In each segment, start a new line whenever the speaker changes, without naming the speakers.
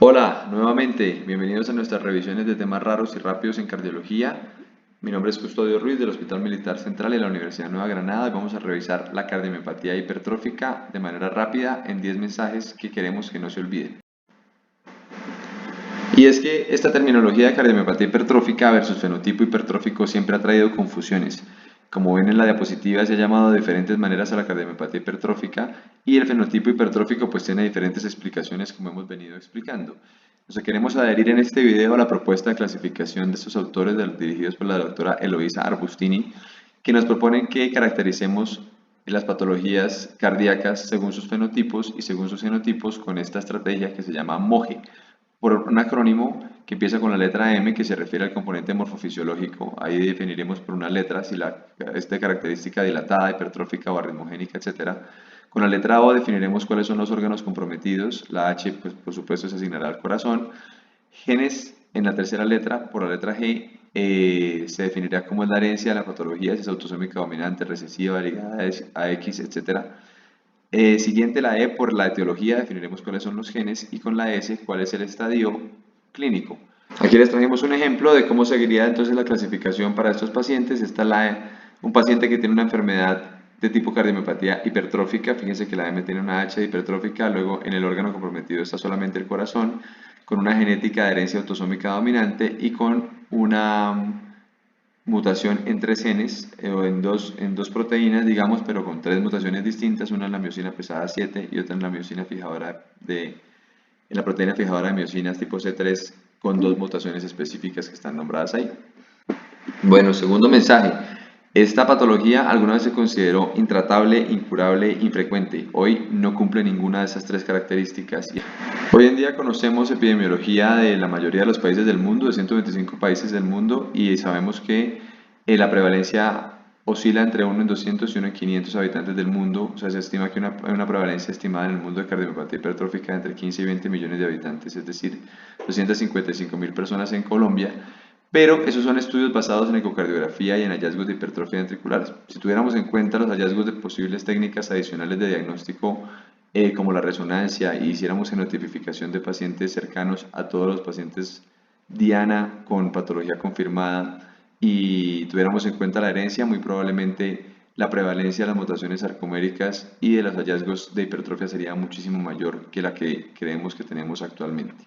Hola, nuevamente, bienvenidos a nuestras revisiones de temas raros y rápidos en cardiología. Mi nombre es Custodio Ruiz del Hospital Militar Central de la Universidad de Nueva Granada y vamos a revisar la cardiomiopatía hipertrófica de manera rápida en 10 mensajes que queremos que no se olviden. Y es que esta terminología de cardiomiopatía hipertrófica versus fenotipo hipertrófico siempre ha traído confusiones. Como ven en la diapositiva, se ha llamado de diferentes maneras a la cardiomiopatía hipertrófica y el fenotipo hipertrófico pues tiene diferentes explicaciones como hemos venido explicando. Entonces queremos adherir en este video a la propuesta de clasificación de estos autores dirigidos por la doctora Eloisa Arbustini, que nos proponen que caractericemos las patologías cardíacas según sus fenotipos y según sus genotipos con esta estrategia que se llama MOGE, por un acrónimo que empieza con la letra M, que se refiere al componente morfofisiológico. Ahí definiremos por una letra si esta característica dilatada, hipertrófica o arritmogénica, etc. Con la letra O definiremos cuáles son los órganos comprometidos. La H, pues, por supuesto, se asignará al corazón. Genes en la tercera letra, por la letra G, se definirá cómo es la herencia de la patología, si es autosómica dominante, recesiva, ligada a X, etc. Siguiente la E, por la etiología definiremos cuáles son los genes, y con la S cuál es el estadio clínico. Aquí les trajimos un ejemplo de cómo seguiría entonces la clasificación para estos pacientes. Esta es un paciente que tiene una enfermedad de tipo cardiomiopatía hipertrófica. Fíjense que la M tiene una H de hipertrófica, luego en el órgano comprometido está solamente el corazón, con una genética de herencia autosómica dominante y con una mutación en tres genes o en dos proteínas, digamos, pero con tres mutaciones distintas, una en la miosina pesada 7 y otra en la miosina fijadora en la proteína fijadora de miosinas tipo C3, con dos mutaciones específicas que están nombradas ahí. Bueno, segundo mensaje. Esta patología alguna vez se consideró intratable, incurable, infrecuente. Hoy no cumple ninguna de esas tres características. Hoy en día conocemos epidemiología de la mayoría de los países del mundo, de 125 países del mundo, y sabemos que la prevalencia oscila entre 1 en 200 y 1 en 500 habitantes del mundo. O sea, se estima que hay una prevalencia estimada en el mundo de cardiopatía hipertrófica entre 15 y 20 millones de habitantes, es decir, 255.000 personas en Colombia. Pero esos son estudios basados en ecocardiografía y en hallazgos de hipertrofia ventricular. Si tuviéramos en cuenta los hallazgos de posibles técnicas adicionales de diagnóstico, como la resonancia, y hiciéramos genotipificación de pacientes cercanos a todos los pacientes diana con patología confirmada, y tuviéramos en cuenta la herencia, muy probablemente la prevalencia de las mutaciones sarcoméricas y de los hallazgos de hipertrofia sería muchísimo mayor que la que creemos que tenemos actualmente.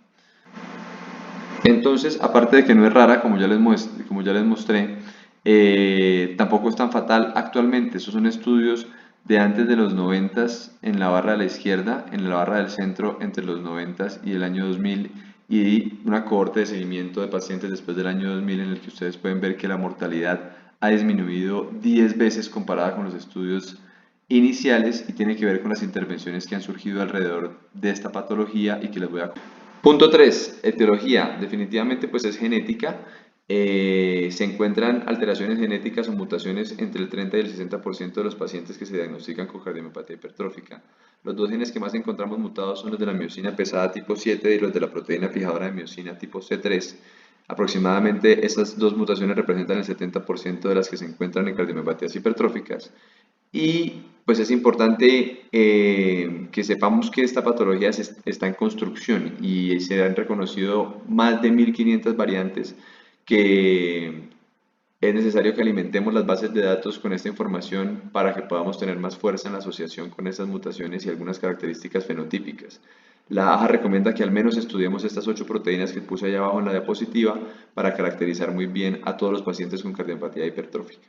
Entonces, aparte de que no es rara, como ya les mostré, tampoco es tan fatal actualmente. Esos son estudios de antes de los 90 en la barra de la izquierda, en la barra del centro entre los 90 y el año 2000, y una cohorte de seguimiento de pacientes después del año 2000 en el que ustedes pueden ver que la mortalidad ha disminuido 10 veces comparada con los estudios iniciales, y tiene que ver con las intervenciones que han surgido alrededor de esta patología y que les voy a... Punto 3, etiología. Definitivamente pues es genética. Se encuentran alteraciones genéticas o mutaciones entre el 30 y el 60% de los pacientes que se diagnostican con cardiomiopatía hipertrófica. Los dos genes que más encontramos mutados son los de la miosina pesada tipo 7 y los de la proteína fijadora de miosina tipo C3. Aproximadamente estas dos mutaciones representan el 70% de las que se encuentran en cardiomiopatías hipertróficas. Y pues es importante que sepamos que esta patología está en construcción y se han reconocido más de 1500 variantes, que es necesario que alimentemos las bases de datos con esta información para que podamos tener más fuerza en la asociación con estas mutaciones y algunas características fenotípicas. La AJA recomienda que al menos estudiemos estas 8 proteínas que puse allá abajo en la diapositiva para caracterizar muy bien a todos los pacientes con cardiopatía hipertrófica.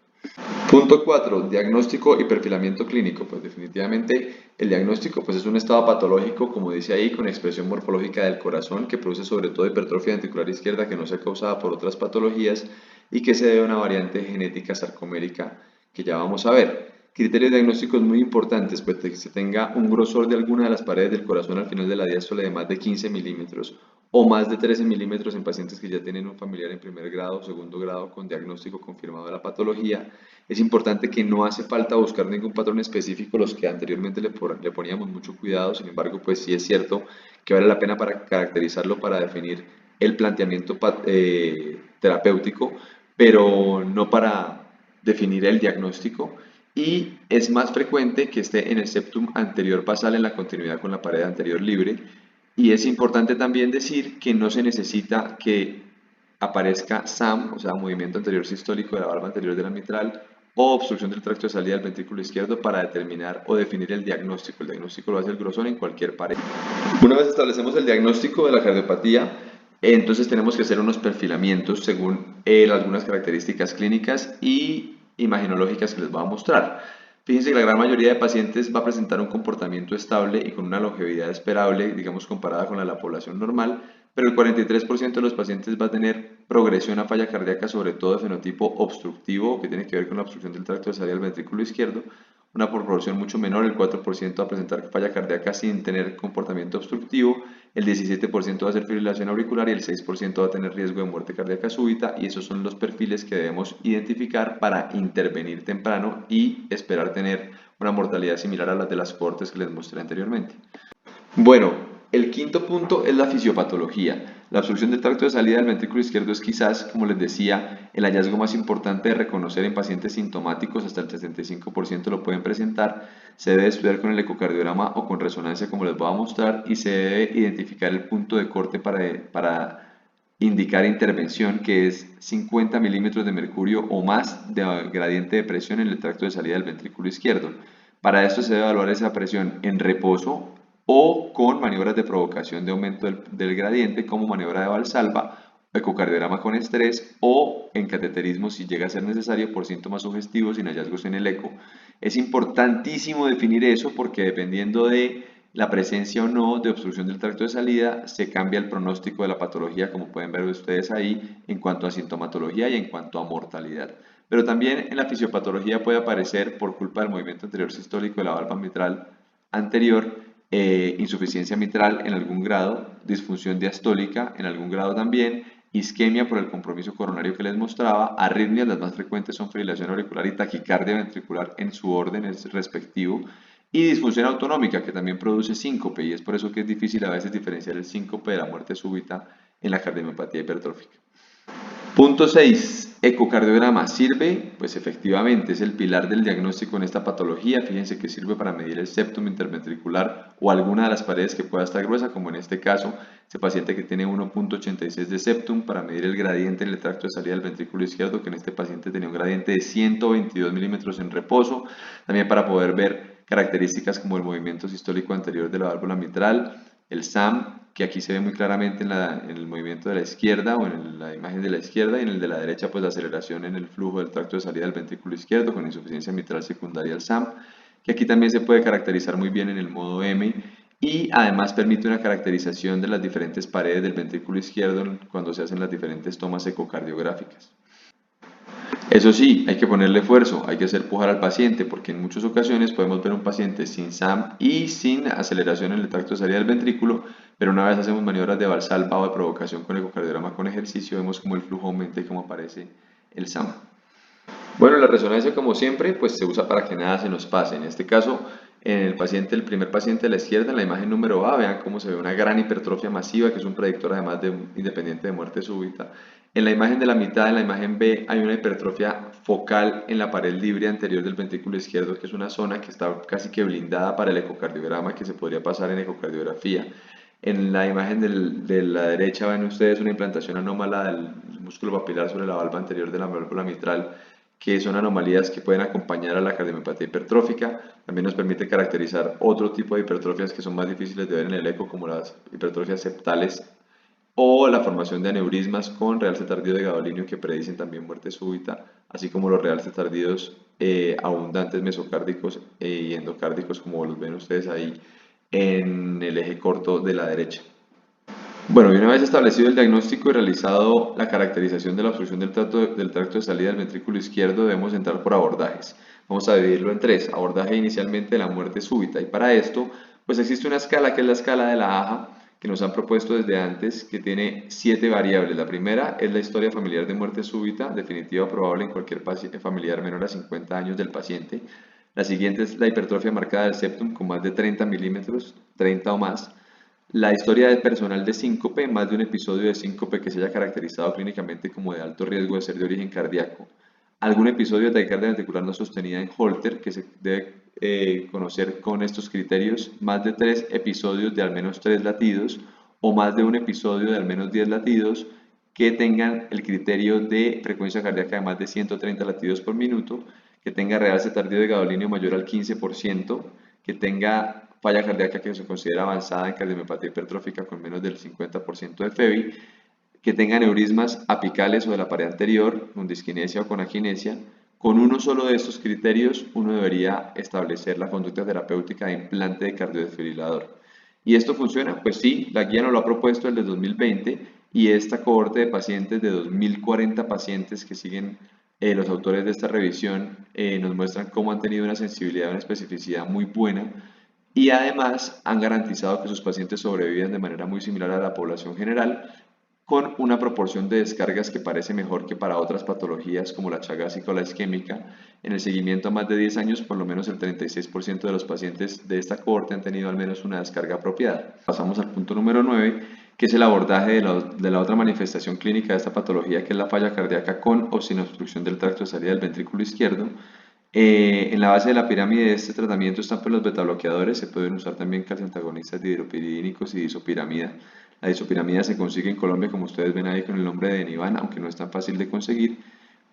Punto 4, diagnóstico y perfilamiento clínico. Pues definitivamente el diagnóstico pues es un estado patológico, como dice ahí, con expresión morfológica del corazón que produce sobre todo hipertrofia ventricular izquierda que no sea causada por otras patologías y que se debe a una variante genética sarcomérica que ya vamos a ver. Criterios diagnósticos muy importantes, pues que se tenga un grosor de alguna de las paredes del corazón al final de la diástole de más de 15 milímetros o más de 13 milímetros en pacientes que ya tienen un familiar en primer grado o segundo grado con diagnóstico confirmado de la patología. Es importante que no hace falta buscar ningún patrón específico, los que anteriormente le poníamos mucho cuidado. Sin embargo, pues sí es cierto que vale la pena para caracterizarlo, para definir el planteamiento terapéutico, pero no para definir el diagnóstico. Y es más frecuente que esté en el septum anterior basal, en la continuidad con la pared anterior libre, Y es importante también decir que no se necesita que aparezca SAM, o sea, movimiento anterior sistólico de la valva anterior de la mitral, o obstrucción del tracto de salida del ventrículo izquierdo para determinar o definir el diagnóstico. El diagnóstico lo hace el grosor en cualquier pared. Una vez establecemos el diagnóstico de la cardiopatía, entonces tenemos que hacer unos perfilamientos según algunas características clínicas y imaginológicas que les voy a mostrar. Fíjense que la gran mayoría de pacientes va a presentar un comportamiento estable y con una longevidad esperable, digamos comparada con la población normal, pero el 43% de los pacientes va a tener progresión a falla cardíaca, sobre todo de fenotipo obstructivo, que tiene que ver con la obstrucción del tracto de salida del ventrículo izquierdo. Una proporción mucho menor, el 4% va a presentar falla cardíaca sin tener comportamiento obstructivo, el 17% va a ser fibrilación auricular y el 6% va a tener riesgo de muerte cardíaca súbita, y esos son los perfiles que debemos identificar para intervenir temprano y esperar tener una mortalidad similar a la de las cohortes que les mostré anteriormente. Bueno, el quinto punto es la fisiopatología. La obstrucción del tracto de salida del ventrículo izquierdo es quizás, como les decía, el hallazgo más importante de reconocer en pacientes sintomáticos, hasta el 65% lo pueden presentar. Se debe estudiar con el ecocardiograma o con resonancia, como les voy a mostrar, y se debe identificar el punto de corte para indicar intervención, que es 50 milímetros de mercurio o más de gradiente de presión en el tracto de salida del ventrículo izquierdo. Para esto se debe evaluar esa presión en reposo o con maniobras de provocación de aumento del gradiente, como maniobra de Valsalva, ecocardiograma con estrés o en cateterismo si llega a ser necesario por síntomas sugestivos sin hallazgos en el eco. Es importantísimo definir eso porque dependiendo de la presencia o no de obstrucción del tracto de salida, se cambia el pronóstico de la patología, como pueden ver ustedes ahí, en cuanto a sintomatología y en cuanto a mortalidad. Pero también en la fisiopatología puede aparecer, por culpa del movimiento anterior sistólico de la valva mitral anterior, insuficiencia mitral en algún grado, disfunción diastólica en algún grado también, isquemia por el compromiso coronario que les mostraba, arritmias, las más frecuentes son fibrilación auricular y taquicardia ventricular en su orden respectivo, y disfunción autonómica, que también produce síncope, y es por eso que es difícil a veces diferenciar el síncope de la muerte súbita en la cardiomiopatía hipertrófica. Punto 6. Ecocardiograma. ¿Sirve? Pues efectivamente es el pilar del diagnóstico en esta patología. Fíjense que sirve para medir el septum interventricular o alguna de las paredes que pueda estar gruesa, como en este caso, este paciente que tiene 1.86 de septum, para medir el gradiente en el tracto de salida del ventrículo izquierdo, que en este paciente tenía un gradiente de 122 milímetros en reposo. También para poder ver características como el movimiento sistólico anterior de la válvula mitral, el SAM, que aquí se ve muy claramente en el movimiento de la izquierda o en la imagen de la izquierda, y en el de la derecha pues la aceleración en el flujo del tracto de salida del ventrículo izquierdo con insuficiencia mitral secundaria al SAM, que aquí también se puede caracterizar muy bien en el modo M, y además permite una caracterización de las diferentes paredes del ventrículo izquierdo cuando se hacen las diferentes tomas ecocardiográficas. Eso sí, hay que ponerle esfuerzo, hay que hacer pujar al paciente, porque en muchas ocasiones podemos ver un paciente sin SAM y sin aceleración en el tracto de salida del ventrículo, pero una vez hacemos maniobras de Valsalva o de provocación con ecocardiograma con ejercicio, vemos como el flujo aumenta y cómo aparece el SAM. Bueno, la resonancia, como siempre, pues se usa para que nada se nos pase. En este caso, en el paciente, el primer paciente de la izquierda, en la imagen número A, vean cómo se ve una gran hipertrofia masiva, que es un predictor además de independiente de muerte súbita. En la imagen de la mitad, en la imagen B, hay una hipertrofia focal en la pared libre anterior del ventrículo izquierdo, que es una zona que está casi que blindada para el ecocardiograma, que se podría pasar en ecocardiografía. En la imagen de la derecha ven ustedes una implantación anómala del músculo papilar sobre la valva anterior de la válvula mitral, que son anomalías que pueden acompañar a la cardiomiopatía hipertrófica. También nos permite caracterizar otro tipo de hipertrofias que son más difíciles de ver en el eco, como las hipertrofias septales o la formación de aneurismas con realce tardío de gadolinio, que predicen también muerte súbita, así como los realces tardíos abundantes mesocárdicos y endocárdicos, como los ven ustedes ahí en el eje corto de la derecha. Bueno, y una vez establecido el diagnóstico y realizado la caracterización de la obstrucción del tracto de salida del ventrículo izquierdo, debemos entrar por abordajes. Vamos a dividirlo en tres. Abordaje inicialmente de la muerte súbita, y para esto pues existe una escala, que es la escala de la AJA, que nos han propuesto desde antes, que tiene 7 variables. La primera es la historia familiar de muerte súbita, definitiva o probable en cualquier familiar menor a 50 años del paciente. La siguiente es la hipertrofia marcada del septum con más de 30 milímetros, 30 o más. La historia personal de síncope, más de un episodio de síncope que se haya caracterizado clínicamente como de alto riesgo de ser de origen cardíaco. Algún episodio de taquicardia ventricular no sostenida en Holter, que se debe conocer con estos criterios más de 3 episodios de al menos 3 latidos o más de un episodio de al menos 10 latidos que tengan el criterio de frecuencia cardíaca de más de 130 latidos por minuto, que tenga realce tardío de gadolinio mayor al 15%, que tenga falla cardíaca que se considera avanzada en cardiomiopatía hipertrófica con menos del 50% de FEBI, que tenga neurismas apicales o de la pared anterior, con disquinesia o con aginesia. Con uno solo de estos criterios, uno debería establecer la conducta terapéutica de implante de cardiodesfibrilador. ¿Y esto funciona? Pues sí, la guía nos lo ha propuesto el de 2020 y esta cohorte de pacientes de 2040 pacientes que siguen los autores de esta revisión nos muestran cómo han tenido una sensibilidad y una especificidad muy buena y además han garantizado que sus pacientes sobreviven de manera muy similar a la población general con una proporción de descargas que parece mejor que para otras patologías como la chagásica o la isquémica. En el seguimiento a más de 10 años, por lo menos el 36% de los pacientes de esta cohorte han tenido al menos una descarga apropiada. Pasamos al punto número 9, que es el abordaje de la otra manifestación clínica de esta patología, que es la falla cardíaca con o sin obstrucción del tracto de salida del ventrículo izquierdo. En la base de la pirámide de este tratamiento están pues, los betabloqueadores, se pueden usar también calciantagonistas dihidropiridínicos y disopiramida. La disopiramida se consigue en Colombia, como ustedes ven ahí con el nombre de Denivan, aunque no es tan fácil de conseguir.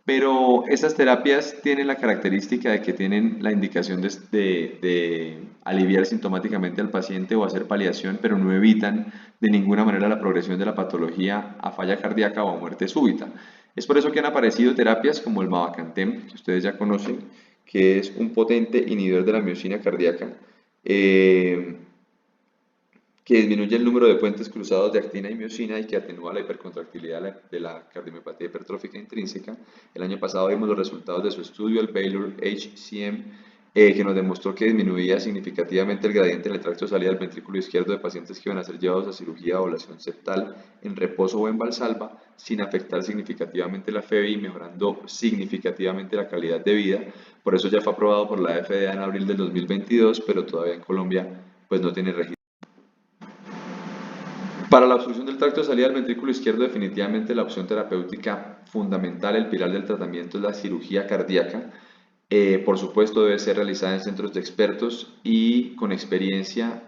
Pero estas terapias tienen la característica de que tienen la indicación de aliviar sintomáticamente al paciente o hacer paliación, pero no evitan de ninguna manera la progresión de la patología a falla cardíaca o a muerte súbita. Es por eso que han aparecido terapias como el Mavacantem, que ustedes ya conocen, que es un potente inhibidor de la miocina cardíaca, que disminuye el número de puentes cruzados de actina y miocina y que atenúa la hipercontractilidad de la cardiomiopatía hipertrófica intrínseca. El año pasado vimos los resultados de su estudio, el Baylor HCM, que nos demostró que disminuía significativamente el gradiente en el tracto de salida del ventrículo izquierdo de pacientes que iban a ser llevados a cirugía o ablación septal en reposo o en Valsalva, sin afectar significativamente la FEBI y mejorando significativamente la calidad de vida. Por eso ya fue aprobado por la FDA en abril del 2022, pero todavía en Colombia pues no tiene registro. Para la obstrucción del tracto de salida del ventrículo izquierdo, definitivamente la opción terapéutica fundamental, el pilar del tratamiento es la cirugía cardíaca. Por supuesto, debe ser realizada en centros de expertos y con experiencia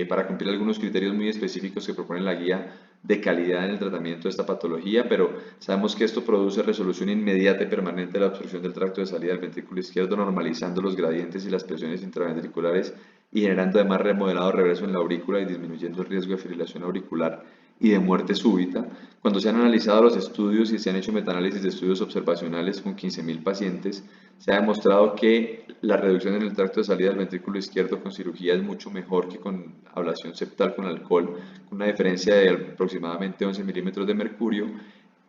para cumplir algunos criterios muy específicos que propone la guía de calidad en el tratamiento de esta patología, pero sabemos que esto produce resolución inmediata y permanente de la obstrucción del tracto de salida del ventrículo izquierdo, normalizando los gradientes y las presiones intraventriculares y generando además remodelado reverso en la aurícula y disminuyendo el riesgo de fibrilación auricular y de muerte súbita. Cuando se han analizado los estudios y se han hecho metaanálisis de estudios observacionales con 15.000 pacientes, se ha demostrado que la reducción en el tracto de salida del ventrículo izquierdo con cirugía es mucho mejor que con ablación septal con alcohol, con una diferencia de aproximadamente 11 milímetros de mercurio,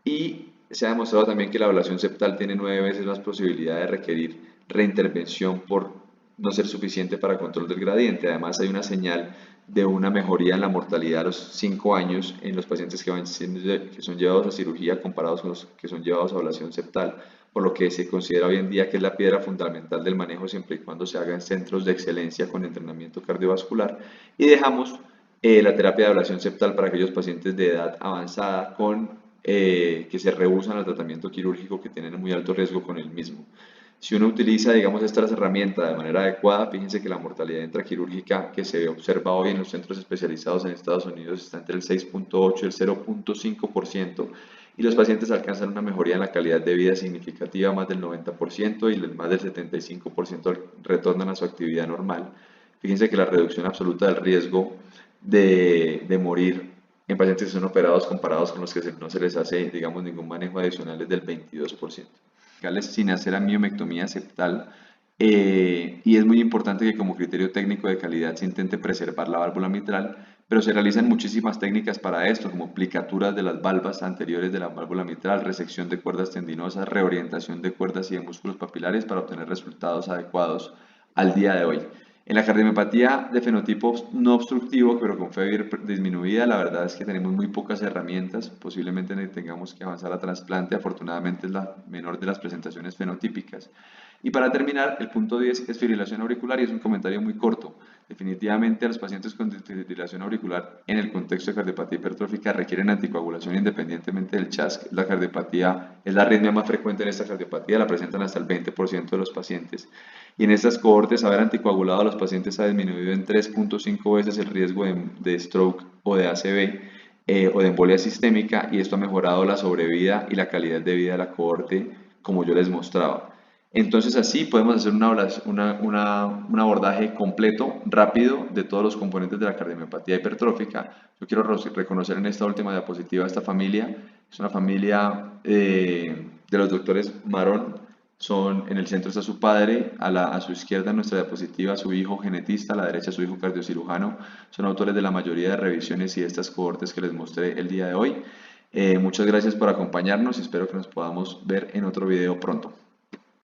y se ha demostrado también que la ablación septal tiene 9 veces más posibilidad de requerir reintervención por no ser suficiente para control del gradiente. Además, hay una señal de una mejoría en la mortalidad a los 5 años en los pacientes que son llevados a cirugía comparados con los que son llevados a ablación septal, por lo que se considera hoy en día que es la piedra fundamental del manejo siempre y cuando se haga en centros de excelencia con entrenamiento cardiovascular. Y dejamos la terapia de ablación septal para aquellos pacientes de edad avanzada que se rehúsan al tratamiento quirúrgico, que tienen muy alto riesgo con el mismo. Si uno utiliza, digamos, estas herramientas de manera adecuada, fíjense que la mortalidad intraquirúrgica que se observa hoy en los centros especializados en Estados Unidos está entre el 6.8 y el 0.5%, y los pacientes alcanzan una mejoría en la calidad de vida significativa, más del 90%, y más del 75% retornan a su actividad normal. Fíjense que la reducción absoluta del riesgo de morir en pacientes que son operados comparados con los que no se les hace, digamos, ningún manejo adicional es del 22%. Sin hacer amniomectomía septal, y es muy importante que como criterio técnico de calidad se intente preservar la válvula mitral, pero se realizan muchísimas técnicas para esto, como plicaturas de las valvas anteriores de la válvula mitral, resección de cuerdas tendinosas, reorientación de cuerdas y de músculos papilares para obtener resultados adecuados al día de hoy. En la cardiomiopatía de fenotipo no obstructivo, pero con FEBI disminuida, la verdad es que tenemos muy pocas herramientas, posiblemente tengamos que avanzar a trasplante, afortunadamente es la menor de las presentaciones fenotípicas. Y para terminar, el punto 10 es fibrilación auricular y es un comentario muy corto. Definitivamente los pacientes con fibrilación auricular en el contexto de cardiopatía hipertrófica requieren anticoagulación independientemente del CHASC. La cardiopatía es la arritmia más frecuente en esta cardiopatía, la presentan hasta el 20% de los pacientes. Y en estas cohortes, haber anticoagulado a los pacientes ha disminuido en 3.5 veces el riesgo de stroke o de ACV o de embolia sistémica, y esto ha mejorado la sobrevida y la calidad de vida de la cohorte, como yo les mostraba. Entonces así podemos hacer un abordaje completo, rápido, de todos los componentes de la cardiomiopatía hipertrófica. Yo quiero reconocer en esta última diapositiva a esta familia. Es una familia de los doctores Marón. En el centro está su padre, a su izquierda en nuestra diapositiva su hijo genetista, a la derecha su hijo cardiocirujano. Son autores de la mayoría de revisiones y de estas cohortes que les mostré el día de hoy. Muchas gracias por acompañarnos y espero que nos podamos ver en otro video pronto.